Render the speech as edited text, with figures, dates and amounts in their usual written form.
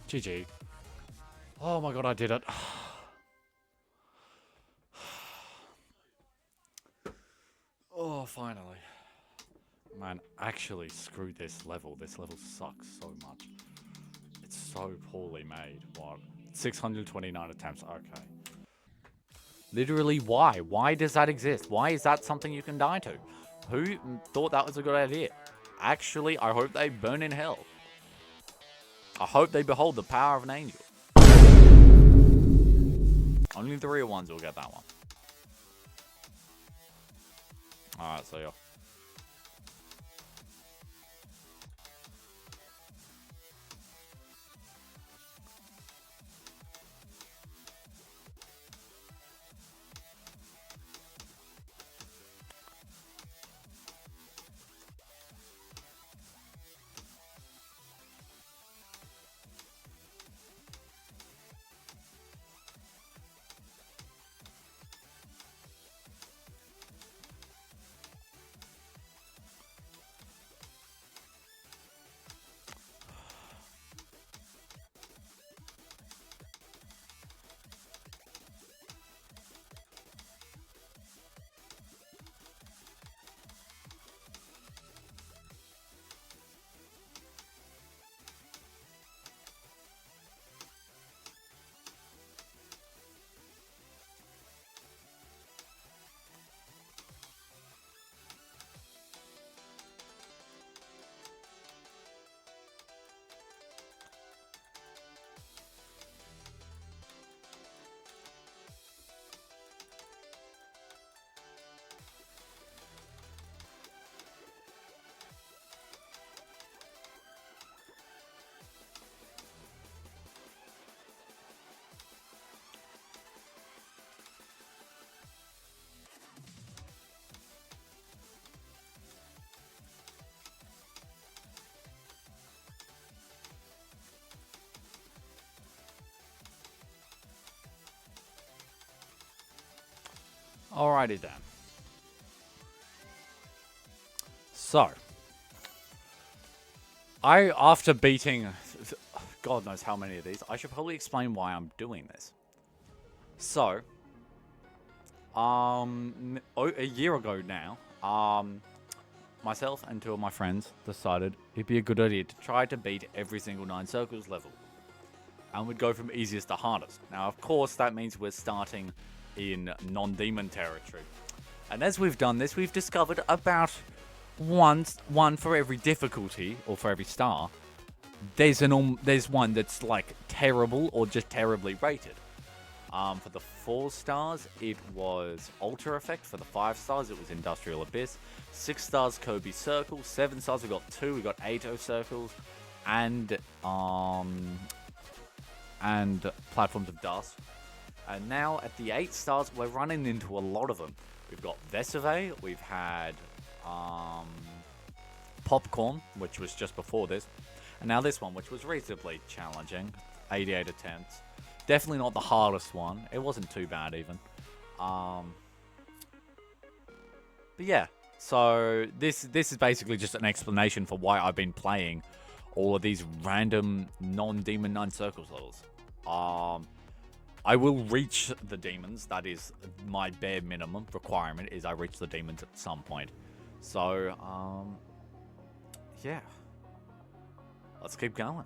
GG. Oh my god, I did it. Oh, finally. Man, actually, screw this level. This level sucks so much. It's so poorly made. What? 629 attempts. Okay. Literally, why? Why does that exist? Why is that something you can die to? Who thought that was a good idea? Actually, I hope they burn in hell. I hope they behold the power of an angel. Only the real ones will get that one. Alright, so yeah. Alrighty then. So, after beating God knows how many of these, I should probably explain why I'm doing this. So, a year ago now, myself and two of my friends decided it'd be a good idea to try to beat every single 9 Circles level. And we'd go from easiest to hardest. Now, of course, that means we're starting in non-demon territory. And as we've done this, we've discovered about one for every difficulty, or for every star, there's one that's like terrible or just terribly rated. For the 4 stars, it was Ultra Effect. For the 5 stars, it was Industrial Abyss. 6 stars, Kobe Circle. 7 stars, we got 2. We got Ato Circles, and Platforms of Dust. And now at the 8 stars, we're running into a lot of them. We've got Vesiveh, we've had Popcorn, which was just before this, and now this one, which was reasonably challenging, 88 attempts. Definitely not the hardest one. It wasn't too bad even. But yeah, so this is basically just an explanation for why I've been playing all of these random non-demon 9 Circles levels. I will reach the demons. That is my bare minimum requirement, is I reach the demons at some point. So, yeah. Let's keep going.